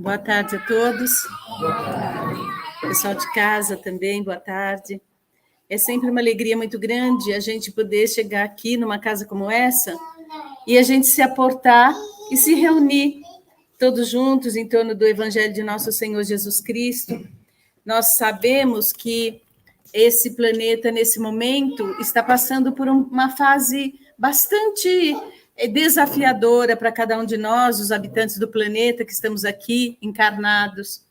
Boa tarde a todos. Pessoal de casa também, boa tarde. É sempre uma alegria muito grande a gente poder chegar aqui numa casa como essa e a gente se aportar e se reunir todos juntos em torno do Evangelho de Nosso Senhor Jesus Cristo. Nós sabemos que esse planeta, nesse momento, está passando por uma fase bastante desafiadora para cada um de nós, os habitantes do planeta que estamos aqui encarnados.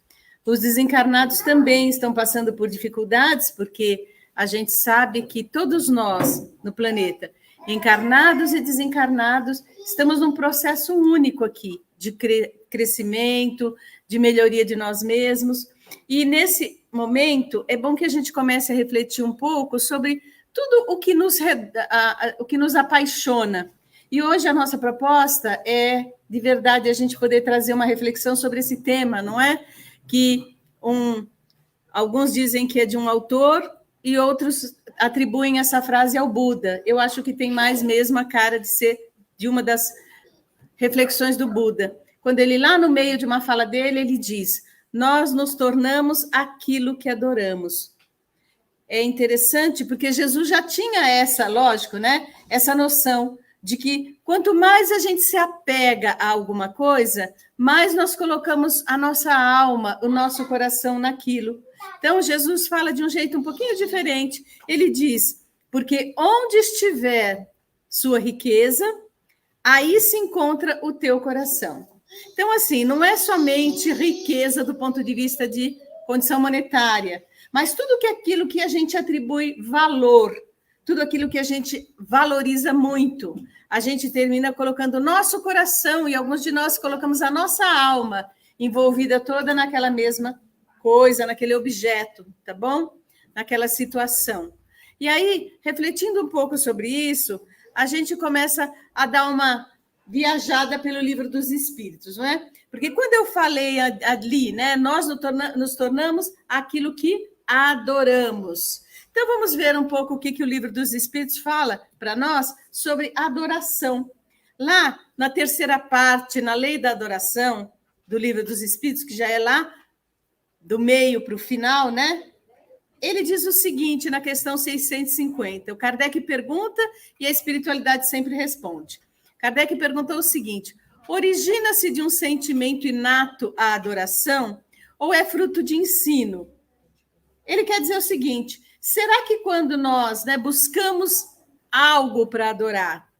Os desencarnados também estão passando por dificuldades, porque a gente sabe que todos nós no planeta, encarnados e desencarnados, estamos num processo único aqui, de crescimento, de melhoria de nós mesmos. E nesse momento, é bom que a gente comece a refletir um pouco sobre tudo o que nos apaixona. E hoje a nossa proposta é, de verdade, a gente poder trazer uma reflexão sobre esse tema, não é? Que alguns dizem que é de um autor e outros atribuem essa frase ao Buda. Eu acho que tem mais mesmo a cara de ser de uma das reflexões do Buda. Quando ele, lá no meio de uma fala dele, ele diz: nós nos tornamos aquilo que adoramos. É interessante porque Jesus já tinha essa, lógico, né? Essa noção de que quanto mais a gente se apega a alguma coisa, mais nós colocamos a nossa alma, o nosso coração naquilo. Então, Jesus fala de um jeito um pouquinho diferente. Ele diz: porque onde estiver sua riqueza, aí se encontra o teu coração. Então, assim, não é somente riqueza do ponto de vista de condição monetária, mas tudo aquilo que a gente atribui valor, tudo aquilo que a gente valoriza muito, a gente termina colocando o nosso coração, e alguns de nós colocamos a nossa alma envolvida toda naquela mesma coisa, naquele objeto, tá bom? Naquela situação. E aí, refletindo um pouco sobre isso, a gente começa a dar uma viajada pelo Livro dos Espíritos, não é? Porque quando eu falei ali, né, nós nos tornamos aquilo que adoramos. Então, vamos ver um pouco o que o Livro dos Espíritos fala para nós sobre adoração. Lá, na terceira parte, na Lei da Adoração, do Livro dos Espíritos, que já é lá do meio para o final, né? Ele diz o seguinte, na questão 650. O Kardec pergunta e a espiritualidade sempre responde. Kardec perguntou o seguinte: origina-se de um sentimento inato a adoração ou é fruto de ensino? Ele quer dizer o seguinte: será que quando nós, né, buscamos algo para adorar,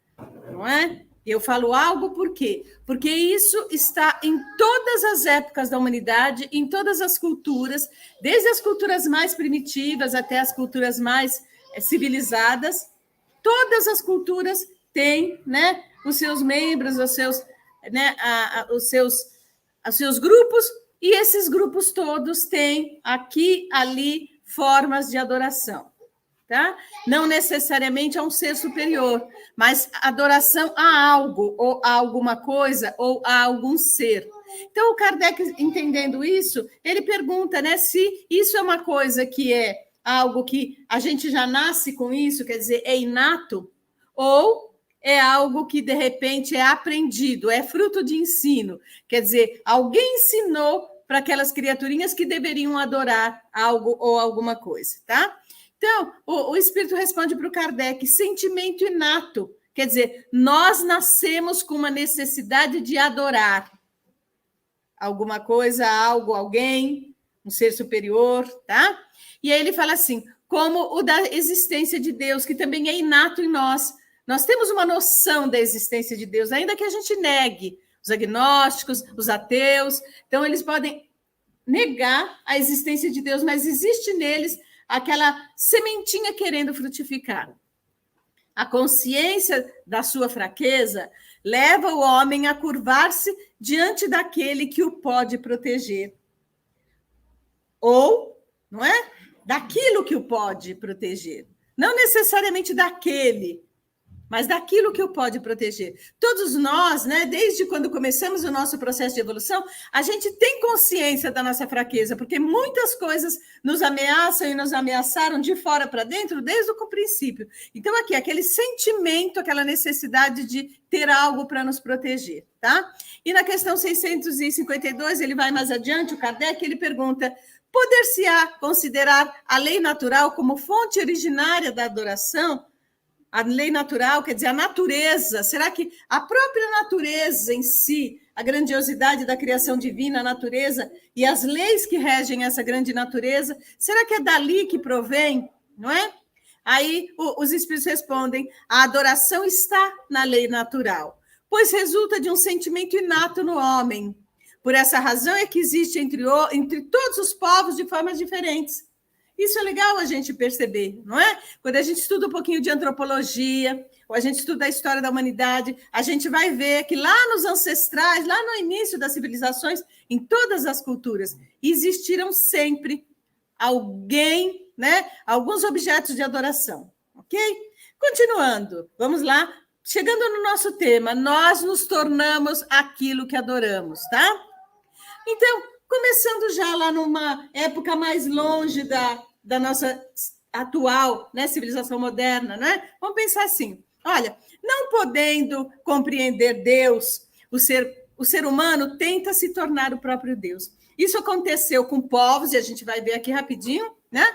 não é? Eu falo algo por quê? Porque isso está em todas as épocas da humanidade, em todas as culturas, desde as culturas mais primitivas até as culturas mais civilizadas. Todas as culturas têm, né, os seus membros, os seus, né, os seus grupos, e esses grupos todos têm aqui, ali, formas de adoração. Tá? Não necessariamente a um ser superior, mas adoração a algo, ou a alguma coisa, ou a algum ser. Então, o Kardec, entendendo isso, ele pergunta, né, se isso é uma coisa que é algo que a gente já nasce com isso, quer dizer, é inato, ou é algo que, de repente, é aprendido, é fruto de ensino. Quer dizer, alguém ensinou para aquelas criaturinhas que deveriam adorar algo ou alguma coisa, tá? Então, o Espírito responde para o Kardec: sentimento inato. Quer dizer, nós nascemos com uma necessidade de adorar alguma coisa, algo, alguém, um ser superior, tá? E aí ele fala assim, como o da existência de Deus, que também é inato em nós. Nós temos uma noção da existência de Deus, ainda que a gente negue. Os agnósticos, os ateus, então eles podem negar a existência de Deus, mas existe neles aquela sementinha querendo frutificar. A consciência da sua fraqueza leva o homem a curvar-se diante daquele que o pode proteger. Ou, não é? Daquilo que o pode proteger. Não necessariamente daquele mas daquilo que o pode proteger. Todos nós, né, desde quando começamos o nosso processo de evolução, a gente tem consciência da nossa fraqueza, porque muitas coisas nos ameaçam e nos ameaçaram de fora para dentro desde o princípio. Então, aqui, aquele sentimento, aquela necessidade de ter algo para nos proteger, tá? E na questão 652, ele vai mais adiante, o Kardec, ele pergunta: poder-se-á considerar a lei natural como fonte originária da adoração? A lei natural, quer dizer, a natureza, será que a própria natureza em si, a grandiosidade da criação divina, a natureza e as leis que regem essa grande natureza, será que é dali que provém, não é? Aí os espíritos respondem: a adoração está na lei natural, pois resulta de um sentimento inato no homem. Por essa razão é que existe entre todos os povos de formas diferentes. Isso é legal a gente perceber, não é? Quando a gente estuda um pouquinho de antropologia, ou a gente estuda a história da humanidade, a gente vai ver que lá nos ancestrais, lá no início das civilizações, em todas as culturas, existiram sempre alguém, né? Alguns objetos de adoração, ok? Continuando, vamos lá. Chegando no nosso tema, nós nos tornamos aquilo que adoramos, tá? Então, começando já lá numa época mais longe da nossa atual, né, civilização moderna, né? Vamos pensar assim: olha, não podendo compreender Deus, o ser humano tenta se tornar o próprio Deus. Isso aconteceu com povos, e a gente vai ver aqui rapidinho, né?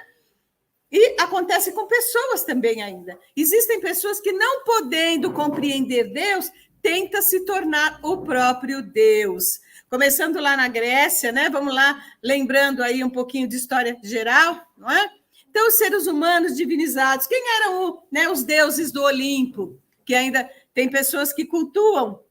E acontece com pessoas também ainda. Existem pessoas que, não podendo compreender Deus, tentam se tornar o próprio Deus. Começando lá na Grécia, né? Vamos lá, lembrando aí um pouquinho de história geral, não é? Então, os seres humanos divinizados, quem eram os deuses do Olimpo? Que ainda tem pessoas que cultuam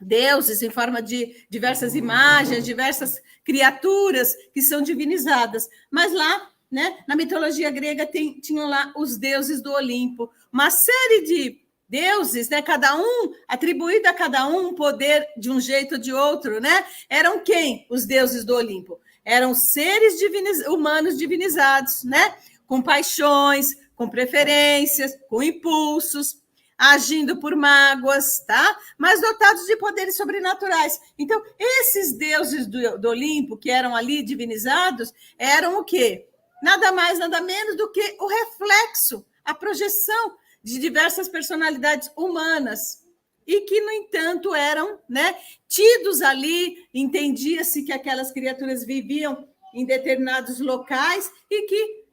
deuses em forma de diversas imagens, diversas criaturas que são divinizadas. Mas lá, né, na mitologia grega, tinham lá os deuses do Olimpo, uma série de deuses, né, cada um, atribuído a cada um poder de um jeito ou de outro, né? Eram quem? Os deuses do Olimpo. Eram seres humanos divinizados, né? Com paixões, com preferências, com impulsos, agindo por mágoas, tá? Mas dotados de poderes sobrenaturais. Então, esses deuses do Olimpo, que eram ali divinizados, eram o quê? Nada mais, nada menos do que o reflexo, a projeção de diversas personalidades humanas, e que, no entanto, eram, né, tidos ali, entendia-se que aquelas criaturas viviam em determinados locais e que,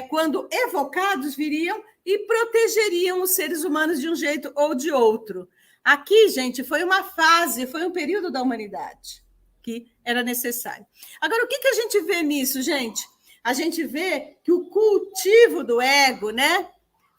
quando evocados, viriam e protegeriam os seres humanos de um jeito ou de outro. Aqui, gente, foi uma fase, foi um período da humanidade que era necessário. Agora, o que a gente vê nisso, gente? A gente vê que o cultivo do ego, né,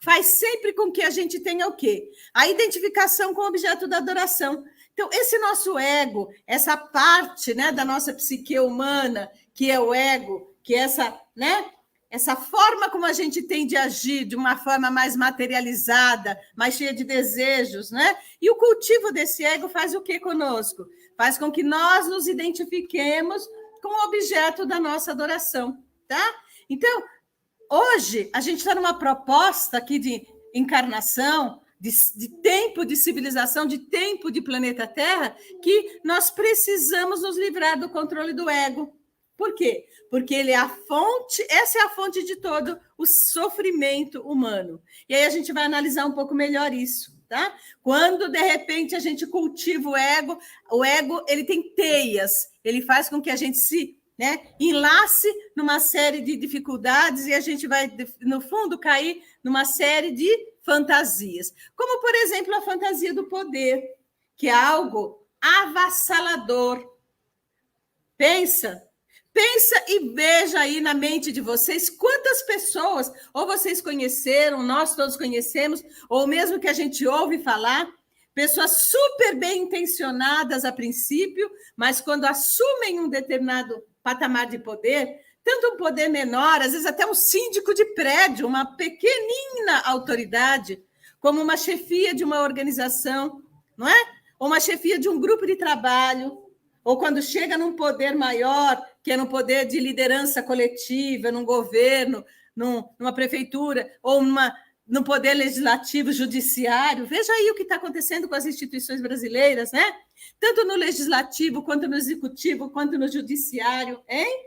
faz sempre com que a gente tenha o quê? A identificação com o objeto da adoração. Então, esse nosso ego, essa parte, né, da nossa psique humana, que é o ego, que é essa, né, essa forma como a gente tem de agir, de uma forma mais materializada, mais cheia de desejos, né? E o cultivo desse ego faz o que conosco? Faz com que nós nos identifiquemos com o objeto da nossa adoração, tá? Então, hoje, a gente está numa proposta aqui de encarnação, de tempo de civilização, de tempo de planeta Terra, que nós precisamos nos livrar do controle do ego. Por quê? Porque ele é a fonte, essa é a fonte de todo o sofrimento humano. E aí a gente vai analisar um pouco melhor isso, tá? Quando, de repente, a gente cultiva o ego ele tem teias, ele faz com que a gente se, né, enlace numa série de dificuldades e a gente vai, no fundo, cair numa série de fantasias. Como, por exemplo, a fantasia do poder, que é algo avassalador. Pensa e veja aí na mente de vocês quantas pessoas, ou vocês conheceram, nós todos conhecemos, ou mesmo que a gente ouve falar, pessoas super bem intencionadas a princípio, mas quando assumem um determinado patamar de poder, tanto um poder menor, às vezes até um síndico de prédio, uma pequenina autoridade, como uma chefia de uma organização, não é? Ou uma chefia de um grupo de trabalho, ou quando chega num poder maior, que é no poder de liderança coletiva, num governo, numa prefeitura, ou numa no poder legislativo, judiciário. Veja aí o que está acontecendo com as instituições brasileiras, né? Tanto no legislativo, quanto no executivo, quanto no judiciário, hein?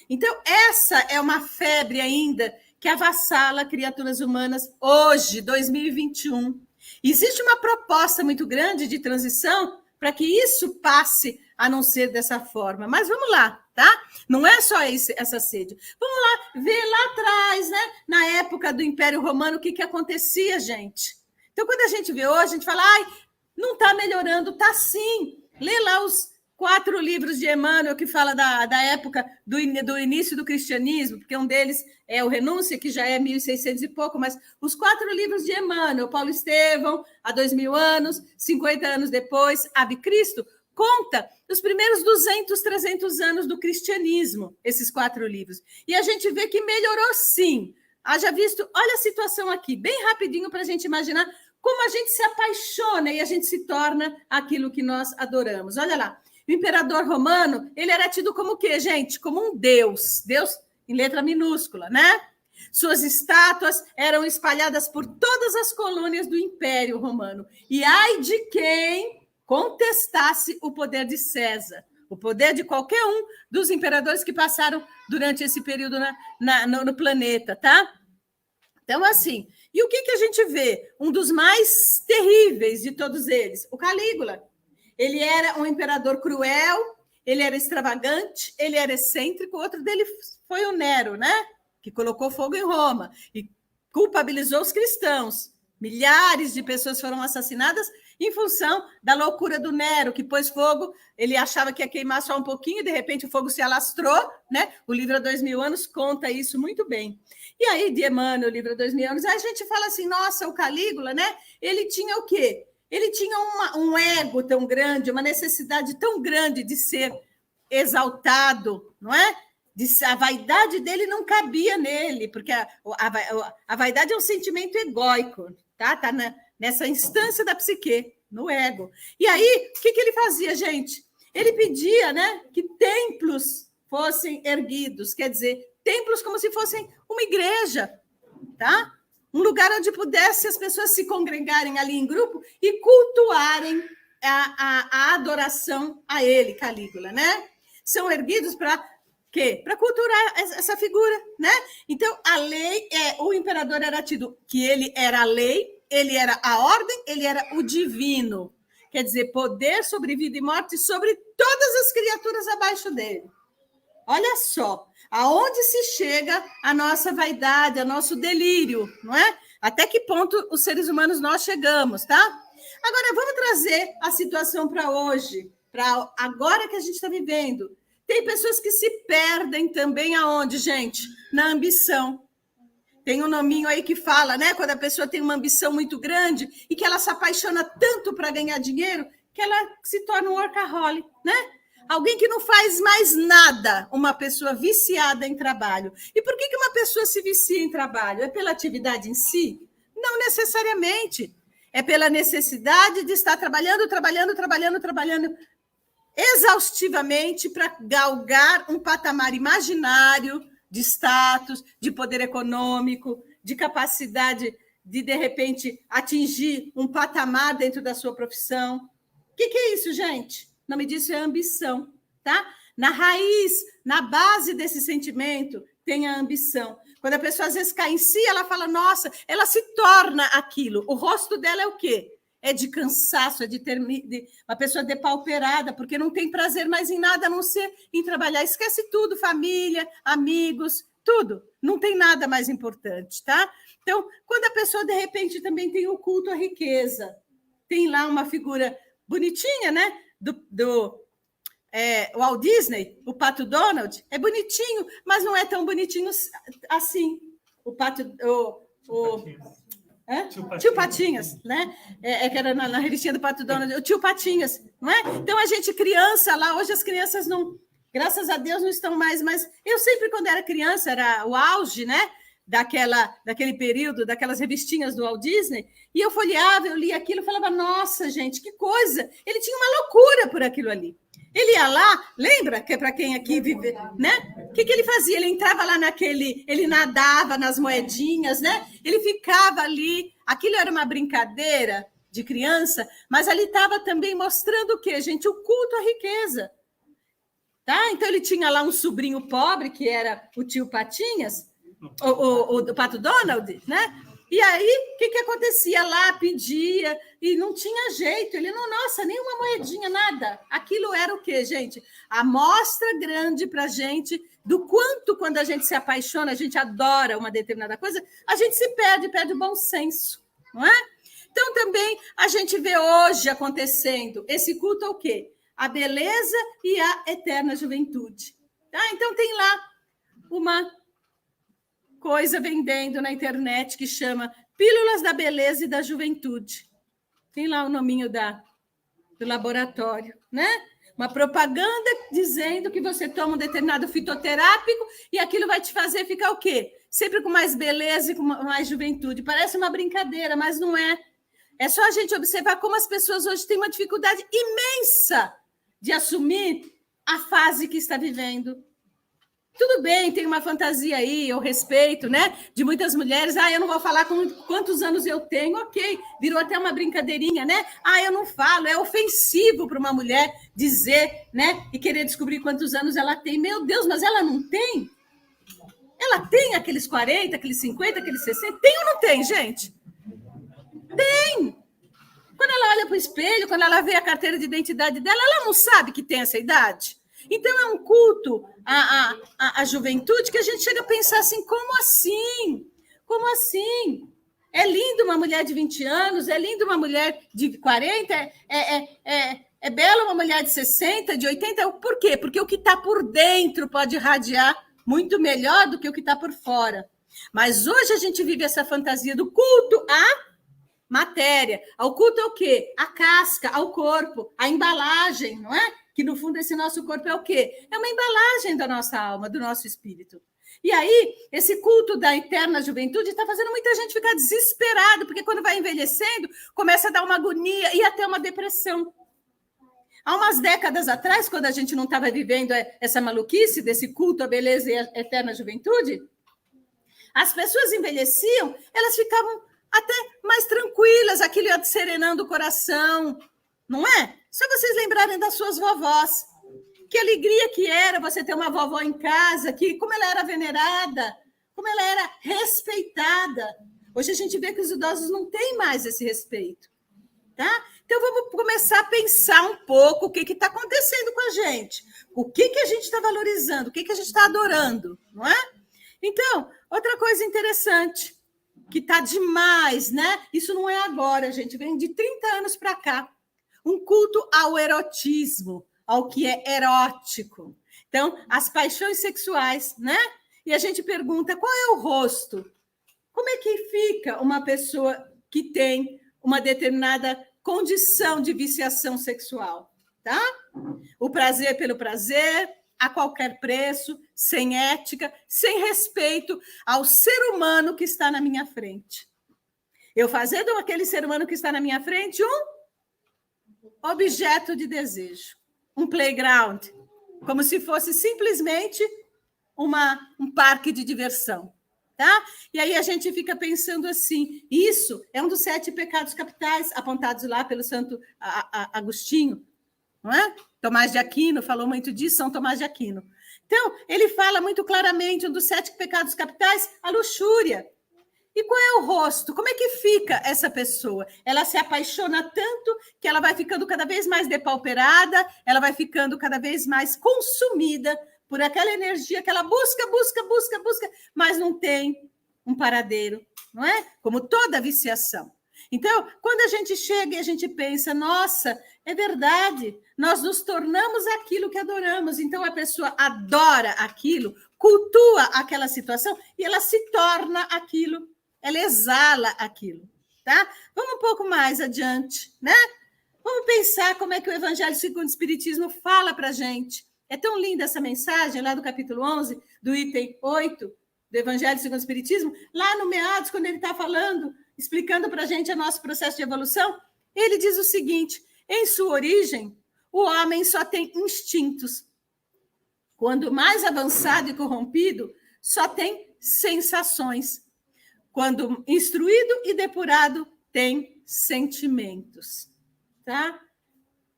Então, essa é uma febre ainda que avassala criaturas humanas hoje, 2021. Existe uma proposta muito grande de transição para que isso passe a não ser dessa forma. Mas vamos lá, tá? Não é só essa sede. Vamos lá, ver lá atrás, né? Na época do Império Romano, o que acontecia, gente? Então, quando a gente vê hoje, a gente fala, ai, não está melhorando, está sim. Lê lá os 4 livros de Emmanuel que fala da época do início do cristianismo, porque um deles é o Renúncia, que já é 1600 e pouco, mas os 4 livros de Emmanuel, Paulo Estevão, há 2000 anos, 50 anos depois, Ave Cristo, conta os primeiros 200, 300 anos do cristianismo, esses 4 livros. E a gente vê que melhorou sim. Haja visto, olha a situação aqui, bem rapidinho para a gente imaginar como a gente se apaixona e a gente se torna aquilo que nós adoramos. Olha lá. O imperador romano, ele era tido como o quê, gente? Como um deus. Deus em letra minúscula, né? Suas estátuas eram espalhadas por todas as colônias do Império Romano. E ai de quem contestasse o poder de César, o poder de qualquer um dos imperadores que passaram durante esse período no planeta, tá? Então, assim, e o que a gente vê? Um dos mais terríveis de todos eles, o Calígula. Ele era um imperador cruel, ele era extravagante, ele era excêntrico. Outro dele foi o Nero, né? Que colocou fogo em Roma e culpabilizou os cristãos. Milhares de pessoas foram assassinadas em função da loucura do Nero, que pôs fogo, ele achava que ia queimar só um pouquinho, e de repente o fogo se alastrou, né? O livro há 2000 anos conta isso muito bem. E aí, de Emmanuel, o livro há 2000 anos, a gente fala assim, nossa, o Calígula, né? Ele tinha o quê? Ele tinha um ego tão grande, uma necessidade tão grande de ser exaltado, não é? A vaidade dele não cabia nele, porque a vaidade é um sentimento egóico, tá? Está nessa instância da psique, no ego. E aí, o que ele fazia, gente? Ele pedia, né, que templos fossem erguidos, quer dizer, templos como se fossem uma igreja, tá? Um lugar onde pudesse as pessoas se congregarem ali em grupo e cultuarem a adoração a ele, Calígula, né? São erguidos para quê? Para cultuar essa figura, né? Então, a lei, o imperador era tido que ele era a lei, ele era a ordem, ele era o divino. Quer dizer, poder sobre vida e morte sobre todas as criaturas abaixo dele. Olha só, aonde se chega a nossa vaidade, a nosso delírio, não é? Até que ponto os seres humanos nós chegamos, tá? Agora, vamos trazer a situação para hoje, para agora que a gente está vivendo. Tem pessoas que se perdem também aonde, gente? Na ambição. Tem um nominho aí que fala, né? Quando a pessoa tem uma ambição muito grande e que ela se apaixona tanto para ganhar dinheiro que ela se torna um workaholic, né? Alguém que não faz mais nada, uma pessoa viciada em trabalho. E por que uma pessoa se vicia em trabalho? É pela atividade em si? Não necessariamente. É pela necessidade de estar trabalhando exaustivamente para galgar um patamar imaginário de status, de poder econômico, de capacidade de repente, atingir um patamar dentro da sua profissão. O que é isso, gente? O nome disso é ambição, tá? Na raiz, na base desse sentimento, tem a ambição. Quando a pessoa às vezes cai em si, ela fala, nossa, ela se torna aquilo. O rosto dela é o quê? É de cansaço, é de uma pessoa depauperada, porque não tem prazer mais em nada a não ser em trabalhar. Esquece tudo, família, amigos, tudo. Não tem nada mais importante, tá? Então, quando a pessoa, de repente, também tem o culto à riqueza, tem lá uma figura bonitinha, né? O Walt Disney, o Pato Donald, é bonitinho, mas não é tão bonitinho assim. O Pato... Tio Patinhas, né? Que era na revistinha do Pato Donald, o Tio Patinhas, não é? Então, a gente, criança lá, hoje as crianças não, graças a Deus, não estão mais, mas eu sempre, quando era criança, era o auge, né? Daquele período, daquelas revistinhas do Walt Disney, e eu folheava, eu lia aquilo, falava, nossa, gente, que coisa! Ele tinha uma loucura por aquilo ali. Ele ia lá, lembra que é para quem aqui vive, né? O que ele fazia? Ele entrava lá ele nadava nas moedinhas, né? Ele ficava ali, aquilo era uma brincadeira de criança, mas ali estava também mostrando o quê, gente? O culto à riqueza. Tá? Então ele tinha lá um sobrinho pobre, que era o tio Patinhas, o Pato Donald, né? E aí, o que acontecia lá? Pedia, e não tinha jeito. Ele não, nossa, nenhuma moedinha, nada. Aquilo era o quê, gente? A amostra grande para a gente do quanto, quando a gente se apaixona, a gente adora uma determinada coisa, a gente se perde o bom senso, não é? Então, também, a gente vê hoje acontecendo esse culto ao quê? A beleza e a eterna juventude. Tá? Então, tem lá uma coisa vendendo na internet que chama Pílulas da Beleza e da Juventude. Tem lá o nominho do laboratório, né? Uma propaganda dizendo que você toma um determinado fitoterápico e aquilo vai te fazer ficar o quê? Sempre com mais beleza e com mais juventude. Parece uma brincadeira, mas não é. É só a gente observar como as pessoas hoje têm uma dificuldade imensa de assumir a fase que está vivendo. Tudo bem, tem uma fantasia aí, eu respeito, né? De muitas mulheres, eu não vou falar quantos anos eu tenho, ok, virou até uma brincadeirinha, né? Eu não falo, é ofensivo para uma mulher dizer, né? E querer descobrir quantos anos ela tem. Meu Deus, mas ela não tem? Ela tem aqueles 40, aqueles 50, aqueles 60? Tem ou não tem, gente? Tem! Quando ela olha para o espelho, quando ela vê a carteira de identidade dela, ela não sabe que tem essa idade? Então, é um culto à juventude que a gente chega a pensar assim, como assim? Como assim? É lindo uma mulher de 20 anos, é lindo uma mulher de 40, é bela uma mulher de 60, de 80. Por quê? Porque o que está por dentro pode irradiar muito melhor do que o que está por fora. Mas hoje a gente vive essa fantasia do culto à matéria. Ao culto é o quê? A casca, ao corpo, a embalagem, não é? Que, no fundo, esse nosso corpo é o quê? É uma embalagem da nossa alma, do nosso espírito. E aí, esse culto da eterna juventude está fazendo muita gente ficar desesperado, porque quando vai envelhecendo, começa a dar uma agonia e até uma depressão. Há umas décadas atrás, quando a gente não estava vivendo essa maluquice desse culto à beleza e à eterna juventude, as pessoas envelheciam, elas ficavam até mais tranquilas, aquilo ia serenando o coração, não é? Só vocês lembrarem das suas vovós. Que alegria que era você ter uma vovó em casa, que como ela era venerada, como ela era respeitada. Hoje a gente vê que os idosos não têm mais esse respeito. Tá? Então, vamos começar a pensar um pouco o que está acontecendo com a gente. O que a gente está valorizando, o que a gente está adorando, não é? Então, outra coisa interessante, que está demais, né? Isso não é agora, gente, vem de 30 anos para cá. Um culto ao erotismo, ao que é erótico. Então, as paixões sexuais, né? E a gente pergunta, qual é o rosto? Como é que fica uma pessoa que tem uma determinada condição de viciação sexual, tá? O prazer pelo prazer, a qualquer preço, sem ética, sem respeito ao ser humano que está na minha frente. Eu fazendo aquele ser humano que está na minha frente um objeto de desejo, um playground, como se fosse simplesmente um parque de diversão. Tá? E aí a gente fica pensando assim, isso é um dos 7 pecados capitais apontados lá pelo Santo Agostinho, não é? Tomás de Aquino falou muito disso, São Tomás de Aquino. Então, ele fala muito claramente, um dos 7 pecados capitais, a luxúria. E qual é o rosto? Como é que fica essa pessoa? Ela se apaixona tanto que ela vai ficando cada vez mais depauperada, ela vai ficando cada vez mais consumida por aquela energia que ela busca, mas não tem um paradeiro, não é? Como toda viciação. Então, quando a gente chega e a gente pensa, nossa, é verdade, nós nos tornamos aquilo que adoramos. Então, a pessoa adora aquilo, cultua aquela situação e ela se torna aquilo, ela exala aquilo, tá? Vamos um pouco mais adiante, né? Vamos pensar como é que o Evangelho segundo o Espiritismo fala para a gente. É tão linda essa mensagem, lá do capítulo 11, do item 8, do Evangelho segundo o Espiritismo, lá no meados, quando ele está falando, explicando para a gente o nosso processo de evolução, ele diz o seguinte, em sua origem, o homem só tem instintos. Quando mais avançado e corrompido, só tem sensações. Quando instruído e depurado, tem sentimentos. Tá?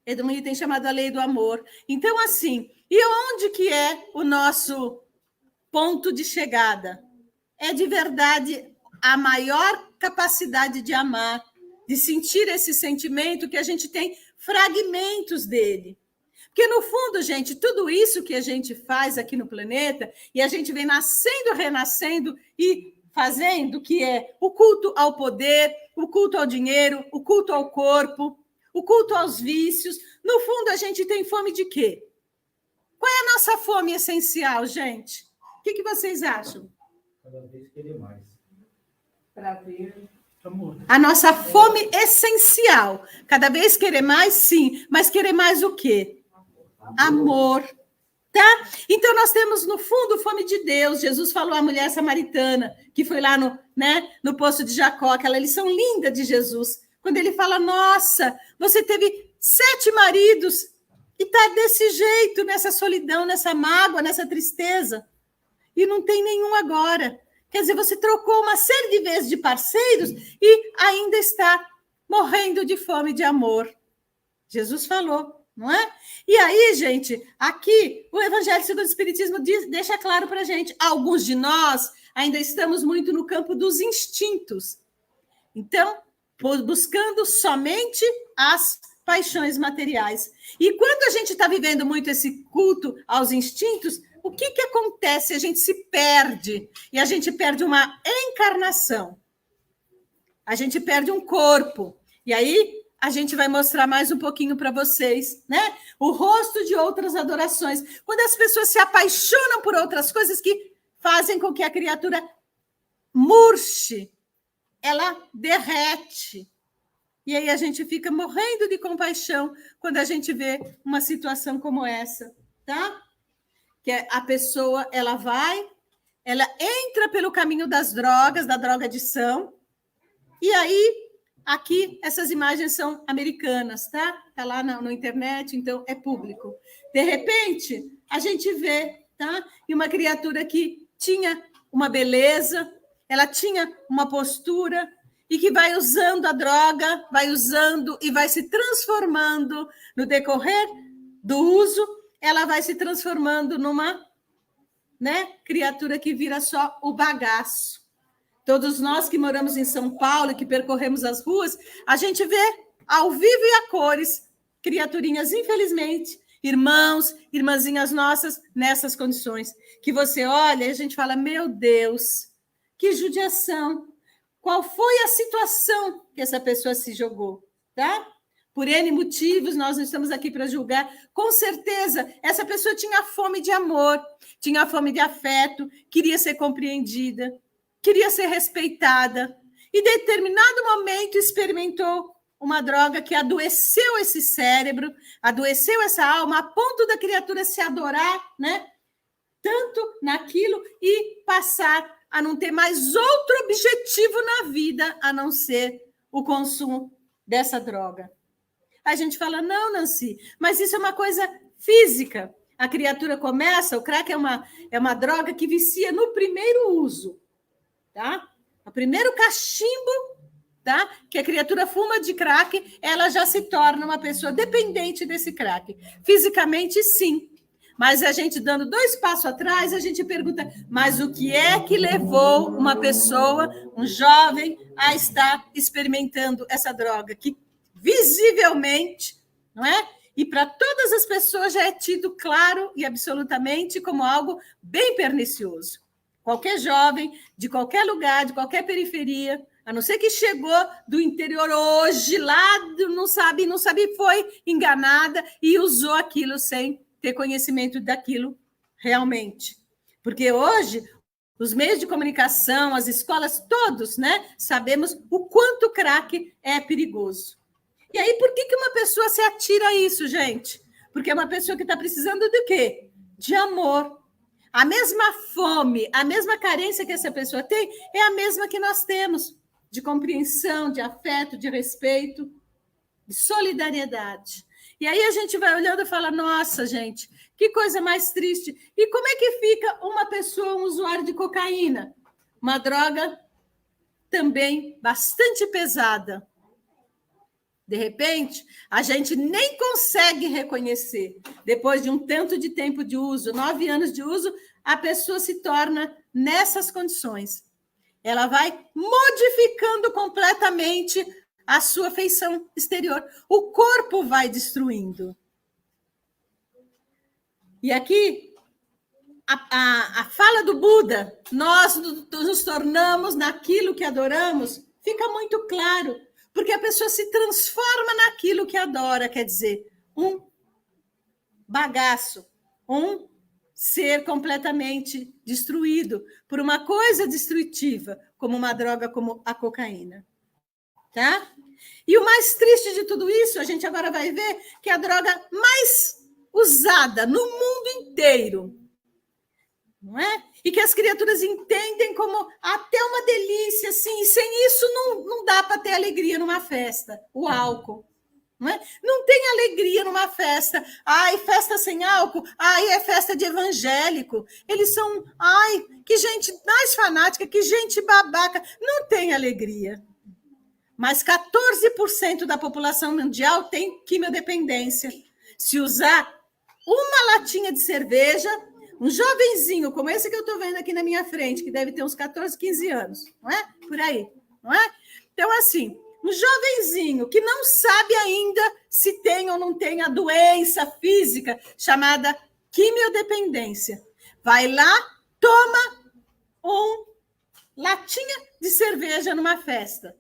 É de um item chamado a lei do amor. Então, assim, e onde que é o nosso ponto de chegada? É de verdade a maior capacidade de amar, de sentir esse sentimento que a gente tem fragmentos dele. Porque, no fundo, gente, tudo isso que a gente faz aqui no planeta, e a gente vem nascendo, renascendo e fazendo, que é o culto ao poder, o culto ao dinheiro, o culto ao corpo, o culto aos vícios. No fundo, a gente tem fome de quê? Qual é a nossa fome essencial, gente? O que vocês acham? Cada vez querer mais. Prazer, amor. A nossa fome essencial. Cada vez querer mais, sim. Mas querer mais o quê? Amor. Tá? Então, nós temos, no fundo, fome de Deus. Jesus falou à mulher samaritana, que foi lá no poço de Jacó, aquela lição linda de Jesus, quando ele fala, nossa, você teve 7 maridos e está desse jeito, nessa solidão, nessa mágoa, nessa tristeza, e não tem nenhum agora. Quer dizer, você trocou uma série de vezes de parceiros e ainda está morrendo de fome de amor. Jesus falou, não é? E aí, gente, aqui o Evangelho segundo o Espiritismo deixa claro para a gente, alguns de nós ainda estamos muito no campo dos instintos. Então, buscando somente as paixões materiais. E quando a gente está vivendo muito esse culto aos instintos, o que acontece? A gente se perde. E a gente perde uma encarnação. A gente perde um corpo. E aí, a gente vai mostrar mais um pouquinho para vocês, né? O rosto de outras adorações. Quando as pessoas se apaixonam por outras coisas que fazem com que a criatura murche, ela derrete. E aí a gente fica morrendo de compaixão quando a gente vê uma situação como essa, tá? Que a pessoa, ela entra pelo caminho das drogas, da drogadição, e aí, aqui, essas imagens são americanas, tá? Tá lá na internet, então é público. De repente, a gente vê, tá? E uma criatura que tinha uma beleza, ela tinha uma postura, e que vai usando a droga, vai usando e vai se transformando no decorrer do uso, ela vai se transformando numa, né, criatura que vira só o bagaço. Todos nós que moramos em São Paulo e que percorremos as ruas, a gente vê ao vivo e a cores criaturinhas, infelizmente, irmãos, irmãzinhas nossas nessas condições, que você olha e a gente fala, meu Deus, que judiação. Qual foi a situação que essa pessoa se jogou, tá? Por N motivos, nós não estamos aqui para julgar. Com certeza, essa pessoa tinha fome de amor, tinha fome de afeto, queria ser compreendida, queria ser respeitada. E, em determinado momento, experimentou uma droga que adoeceu esse cérebro, adoeceu essa alma, a ponto da criatura se adorar, né? Tanto naquilo e passar a não ter mais outro objetivo na vida a não ser o consumo dessa droga. A gente fala, não, Nancy, mas isso é uma coisa física. A criatura começa, o crack é uma droga que vicia no primeiro uso, tá? O primeiro cachimbo, tá? Que a criatura fuma de crack, ela já se torna uma pessoa dependente desse crack. Fisicamente, sim. Mas a gente, dando 2 passos atrás, a gente pergunta, mas o que é que levou uma pessoa, um jovem, a estar experimentando essa droga? Que visivelmente, não é? E para todas as pessoas já é tido claro e absolutamente como algo bem pernicioso. Qualquer jovem, de qualquer lugar, de qualquer periferia, a não ser que chegou do interior hoje, lá, não sabe, foi enganada e usou aquilo sem ter conhecimento daquilo realmente. Porque hoje, os meios de comunicação, as escolas, todos, né, sabemos o quanto o crack é perigoso. E aí, por que uma pessoa se atira a isso, gente? Porque é uma pessoa que está precisando de quê? De amor. A mesma fome, a mesma carência que essa pessoa tem é a mesma que nós temos, de compreensão, de afeto, de respeito, de solidariedade. E aí a gente vai olhando e fala, nossa, gente, Que coisa mais triste. E como é que fica uma pessoa, um usuário de cocaína? Uma droga também bastante pesada. De repente, a gente nem consegue reconhecer. Depois de um tanto de tempo de uso, 9 anos de uso, a pessoa se torna nessas condições. Ela vai modificando completamente a sua feição exterior. O corpo vai destruindo. E aqui, a fala do Buda, nós nos tornamos naquilo que adoramos, fica muito claro, porque a pessoa se transforma naquilo que adora, quer dizer, um bagaço, um ser completamente destruído por uma coisa destrutiva, como uma droga como a cocaína. Tá? E o mais triste de tudo isso, a gente agora vai ver que a droga mais usada no mundo inteiro, não é? E que as criaturas entendem como até uma delícia, assim, e sem isso não dá para ter alegria numa festa, o álcool. Não é? Não tem alegria numa festa. Ai, festa sem álcool. Ai, é festa de evangélico. Eles são, ai, que gente mais fanática, que gente babaca. Não tem alegria. Mas 14% da população mundial tem quimiodependência. Se usar uma latinha de cerveja, um jovenzinho como esse que eu estou vendo aqui na minha frente, que deve ter uns 14, 15 anos, não é? Por aí, não é? Então, assim, um jovenzinho que não sabe ainda se tem ou não tem a doença física chamada quimiodependência, vai lá, toma uma latinha de cerveja numa festa.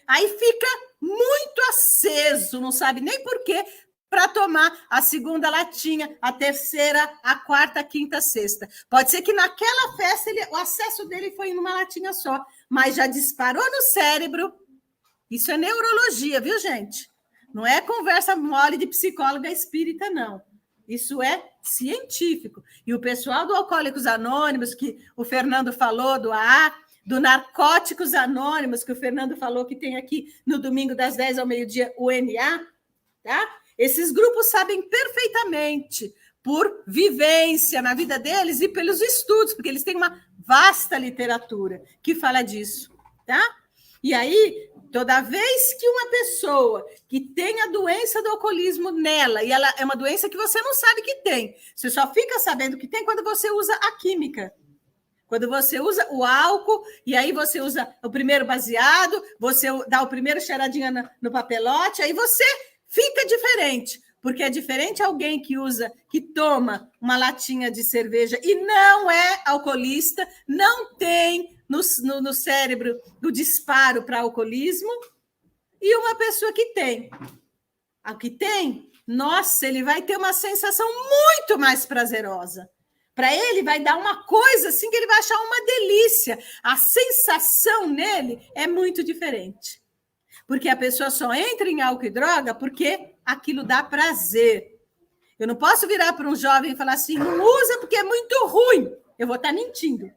Aí fica muito aceso, não sabe nem por quê, para tomar a segunda latinha, a terceira, a quarta, a quinta, a sexta. Pode ser que naquela festa o acesso dele foi em uma latinha só, mas já disparou no cérebro. Isso é neurologia, viu, gente? Não é conversa mole de psicóloga espírita, não. Isso é científico. E o pessoal do Alcoólicos Anônimos, que o Fernando falou, do AA, do Narcóticos Anônimos, que o Fernando falou que tem aqui no domingo das 10 ao meio-dia, o NA, tá? Esses grupos sabem perfeitamente, por vivência na vida deles e pelos estudos, porque eles têm uma vasta literatura que fala disso, tá? E aí, toda vez que uma pessoa que tem a doença do alcoolismo nela, e ela é uma doença que você não sabe que tem, você só fica sabendo que tem quando você usa a química. Quando você usa o álcool, e aí você usa o primeiro baseado, você dá o primeiro cheiradinho no papelote, aí você fica diferente, porque é diferente alguém que toma uma latinha de cerveja e não é alcoolista, não tem no cérebro o disparo para alcoolismo, e uma pessoa que tem. A que tem, nossa, ele vai ter uma sensação muito mais prazerosa. Para ele vai dar uma coisa assim que ele vai achar uma delícia. A sensação nele é muito diferente. Porque a pessoa só entra em álcool e droga porque aquilo dá prazer. Eu não posso virar para um jovem e falar assim, não usa porque é muito ruim. Eu vou estar mentindo.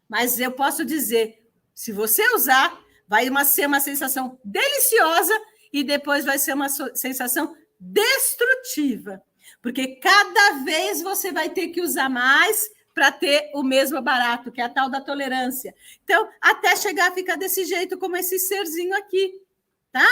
Mas eu posso dizer, se você usar, vai ser uma sensação deliciosa e depois vai ser uma sensação destrutiva. Porque cada vez você vai ter que usar mais para ter o mesmo barato, que é a tal da tolerância. Então, até chegar a ficar desse jeito, como esse serzinho aqui, tá?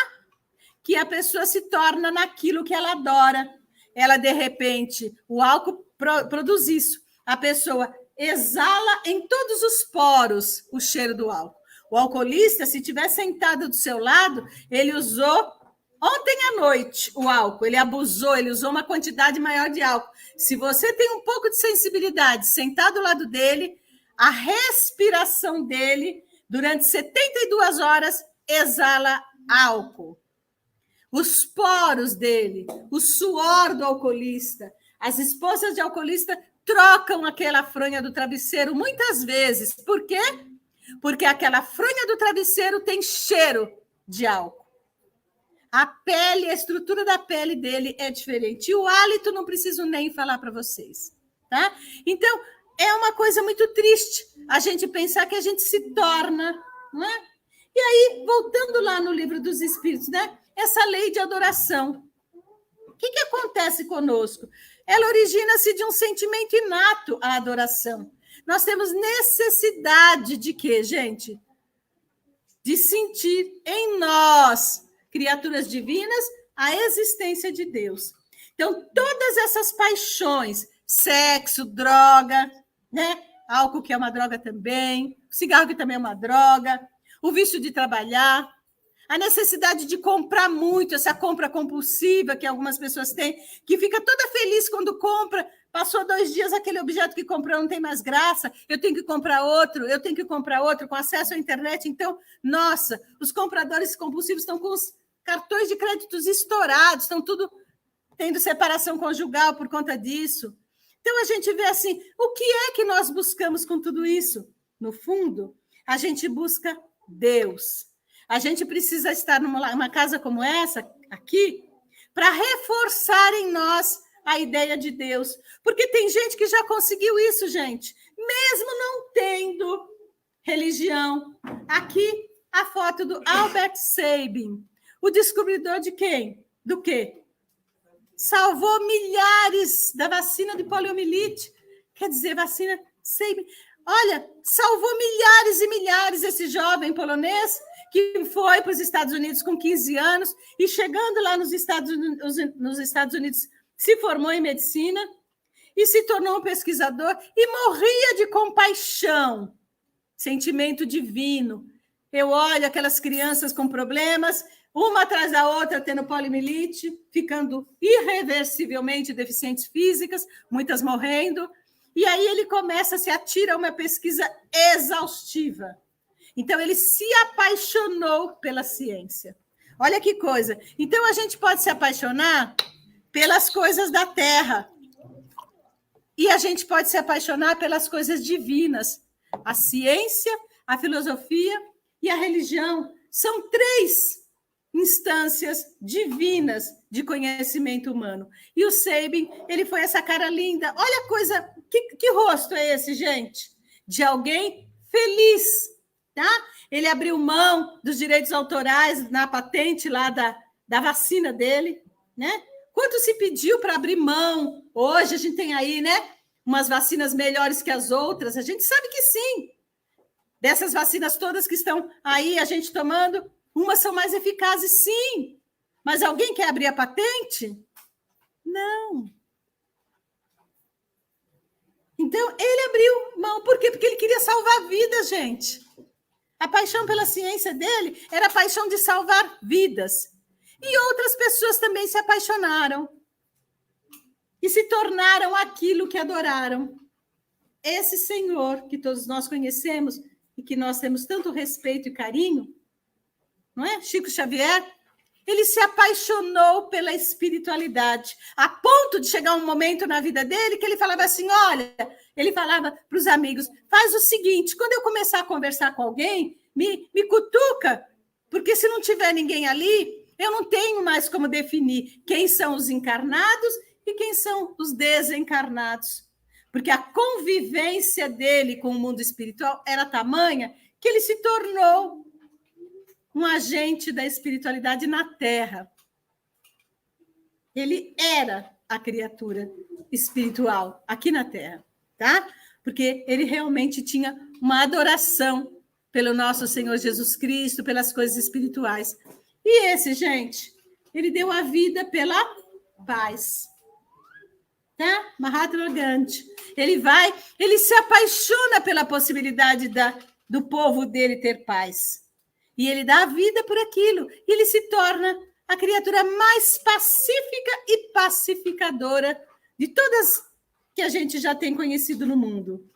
Que a pessoa se torna naquilo que ela adora. Ela, de repente, o álcool produz isso. A pessoa exala em todos os poros o cheiro do álcool. O alcoolista, se estiver sentado do seu lado, ele usou ontem à noite o álcool, ele abusou, ele usou uma quantidade maior de álcool. Se você tem um pouco de sensibilidade, sentado ao lado dele, a respiração dele, durante 72 horas, exala álcool. Os poros dele, o suor do alcoolista, as esposas de alcoolista trocam aquela fronha do travesseiro muitas vezes. Por quê? Porque aquela fronha do travesseiro tem cheiro de álcool. A pele, a estrutura da pele dele é diferente. E o hálito não preciso nem falar para vocês, tá? Então, é uma coisa muito triste a gente pensar que a gente se torna, não é? E aí, voltando lá no Livro dos Espíritos, né? Essa lei de adoração. O que acontece conosco? ela origina-se de um sentimento inato à adoração. Nós temos necessidade de quê, gente? De sentir em nós, criaturas divinas, a existência de Deus. Então, todas essas paixões, sexo, droga, né? Álcool, que é uma droga também, cigarro, que também é uma droga, o vício de trabalhar, a necessidade de comprar muito, essa compra compulsiva que algumas pessoas têm, que fica toda feliz quando compra, passou 2 dias, aquele objeto que comprou não tem mais graça, eu tenho que comprar outro, com acesso à internet. Então, nossa, os compradores compulsivos estão com os cartões de créditos estourados, estão tudo tendo separação conjugal por conta disso. Então, a gente vê assim, o que é que nós buscamos com tudo isso? No fundo, a gente busca Deus. A gente precisa estar numa casa como essa, aqui, para reforçar em nós a ideia de Deus. Porque tem gente que já conseguiu isso, gente, mesmo não tendo religião. Aqui, a foto do Albert Sabin, o descobridor de quem? Do quê? Salvou milhares da vacina de poliomielite. Quer dizer, vacina Sabin. Olha, salvou milhares e milhares esse jovem polonês que foi para os Estados Unidos com 15 anos e chegando lá nos Estados Unidos se formou em medicina e se tornou um pesquisador e morria de compaixão, sentimento divino. Eu olho aquelas crianças com problemas, uma atrás da outra tendo poliomielite, ficando irreversivelmente deficientes físicas, muitas morrendo, e aí ele se atira a uma pesquisa exaustiva. Então, ele se apaixonou pela ciência. Olha que coisa. Então, a gente pode se apaixonar pelas coisas da terra. E a gente pode se apaixonar pelas coisas divinas. A ciência, a filosofia e a religião são 3 instâncias divinas de conhecimento humano. E o Sabin, ele foi essa cara linda. Olha a coisa, que rosto é esse, gente? De alguém feliz. Tá? Ele abriu mão dos direitos autorais na patente lá da vacina dele, né? Quanto se pediu para abrir mão? Hoje a gente tem aí, né? Umas vacinas melhores que as outras. A gente sabe que sim. Dessas vacinas todas que estão aí, a gente tomando, umas são mais eficazes, sim. Mas alguém quer abrir a patente? Não. Então, ele abriu mão. Por quê? Porque ele queria salvar vidas, gente. A paixão pela ciência dele era a paixão de salvar vidas. E outras pessoas também se apaixonaram e se tornaram aquilo que adoraram. Esse Senhor que todos nós conhecemos e que nós temos tanto respeito e carinho, não é? Chico Xavier, ele se apaixonou pela espiritualidade, a ponto de chegar um momento na vida dele que ele falava assim, olha, ele falava para os amigos, faz o seguinte, quando eu começar a conversar com alguém, me cutuca, porque se não tiver ninguém ali, eu não tenho mais como definir quem são os encarnados e quem são os desencarnados. Porque a convivência dele com o mundo espiritual era tamanha que ele se tornou um agente da espiritualidade na Terra. Ele era a criatura espiritual aqui na Terra, tá? Porque ele realmente tinha uma adoração pelo nosso Senhor Jesus Cristo, pelas coisas espirituais. E esse, gente, ele deu a vida pela paz. Tá? Mahatma Gandhi. Ele se apaixona pela possibilidade do povo dele ter paz. E ele dá a vida por aquilo. E ele se torna a criatura mais pacífica e pacificadora de todas que a gente já tem conhecido no mundo.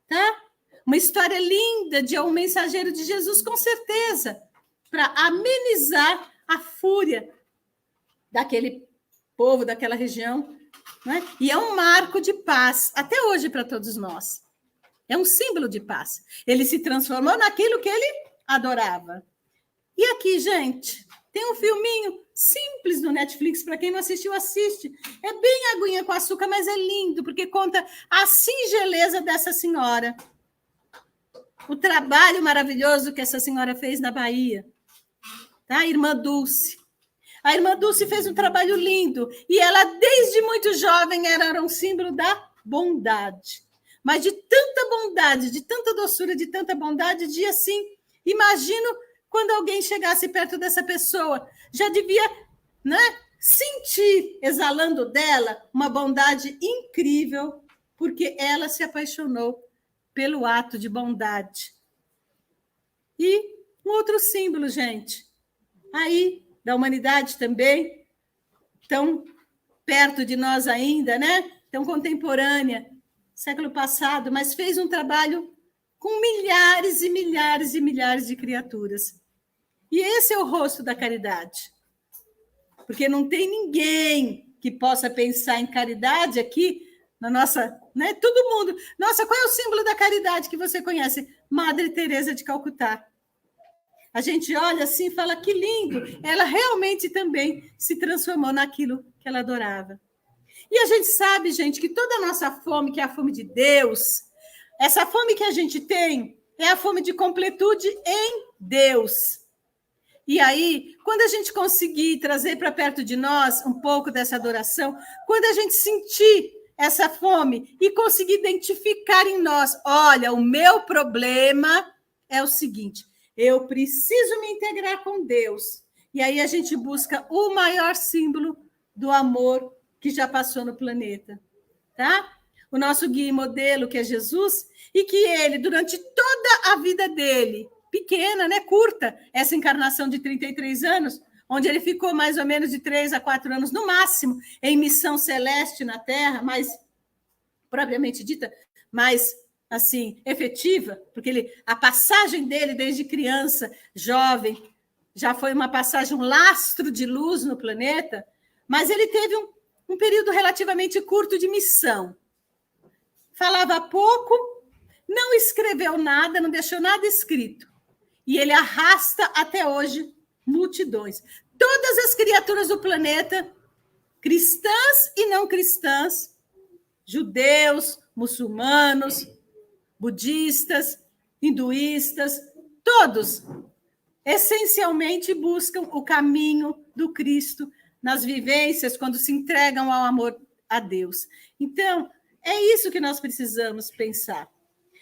Tá? Uma história linda de um mensageiro de Jesus, com certeza, para amenizar a fúria daquele povo, daquela região. Não é? E é um marco de paz, até hoje, para todos nós. É um símbolo de paz. Ele se transformou naquilo que ele adorava. E aqui, gente, tem um filminho simples no Netflix, para quem não assistiu, assiste. É bem aguinha com açúcar, mas é lindo, porque conta a singeleza dessa senhora. O trabalho maravilhoso que essa senhora fez na Bahia. Tá? Irmã Dulce. A irmã Dulce fez um trabalho lindo, e ela, desde muito jovem, era um símbolo da bondade. Mas de tanta bondade, de tanta doçura, de tanta bondade, de assim, imagino quando alguém chegasse perto dessa pessoa, já devia, né, sentir, exalando dela, uma bondade incrível, porque ela se apaixonou pelo ato de bondade. E um outro símbolo, gente, aí, da humanidade também, tão perto de nós ainda, né? Tão contemporânea, século passado, mas fez um trabalho com milhares e milhares e milhares de criaturas. E esse é o rosto da caridade. Porque não tem ninguém que possa pensar em caridade aqui na nossa, né? Todo mundo. Nossa, qual é o símbolo da caridade que você conhece? Madre Teresa de Calcutá. A gente olha assim e fala, que lindo! Ela realmente também se transformou naquilo que ela adorava. E a gente sabe, gente, que toda a nossa fome, que é a fome de Deus, essa fome que a gente tem é a fome de completude em Deus. E aí, quando a gente conseguir trazer para perto de nós um pouco dessa adoração, quando a gente sentir essa fome e conseguir identificar em nós, olha, o meu problema é o seguinte, eu preciso me integrar com Deus. E aí a gente busca o maior símbolo do amor que já passou no planeta, tá? O nosso guia e modelo, que é Jesus, e que ele, durante toda a vida dele, pequena, né, curta, essa encarnação de 33 anos, onde ele ficou mais ou menos de 3 a 4 anos, no máximo, em missão celeste na Terra, mais propriamente dita, mais assim, efetiva, porque a passagem dele desde criança, jovem, já foi uma passagem, um lastro de luz no planeta, mas ele teve um período relativamente curto de missão. Falava pouco, não escreveu nada, não deixou nada escrito. E ele arrasta até hoje multidões. Todas as criaturas do planeta, cristãs e não cristãs, judeus, muçulmanos, budistas, hinduístas, todos essencialmente buscam o caminho do Cristo nas vivências, quando se entregam ao amor a Deus. Então, é isso que nós precisamos pensar.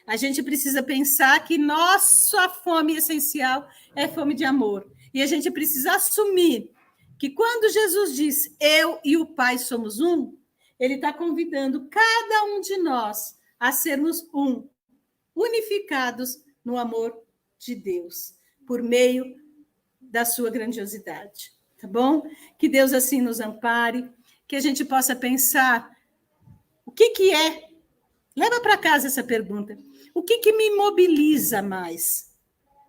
A gente precisa pensar que nossa fome essencial é fome de amor. E a gente precisa assumir que quando Jesus diz eu e o Pai somos um, ele está convidando cada um de nós a sermos um, unificados no amor de Deus, por meio da sua grandiosidade. Tá bom? Que Deus assim nos ampare, que a gente possa pensar o que é. Leva para casa essa pergunta. O que me mobiliza mais?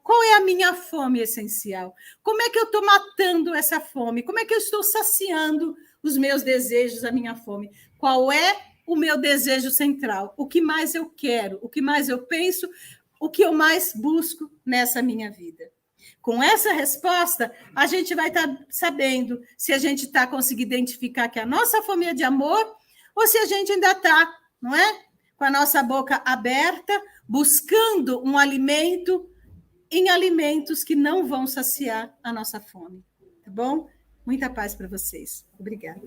Qual é a minha fome essencial? Como é que eu estou matando essa fome? Como é que eu estou saciando os meus desejos, a minha fome? Qual é o meu desejo central? O que mais eu quero? O que mais eu penso? O que eu mais busco nessa minha vida? Com essa resposta, a gente vai estar sabendo se a gente está conseguindo identificar que a nossa fome é de amor ou se a gente ainda está, não é? Com a nossa boca aberta, buscando um alimento em alimentos que não vão saciar a nossa fome. Tá bom? Muita paz para vocês. Obrigada.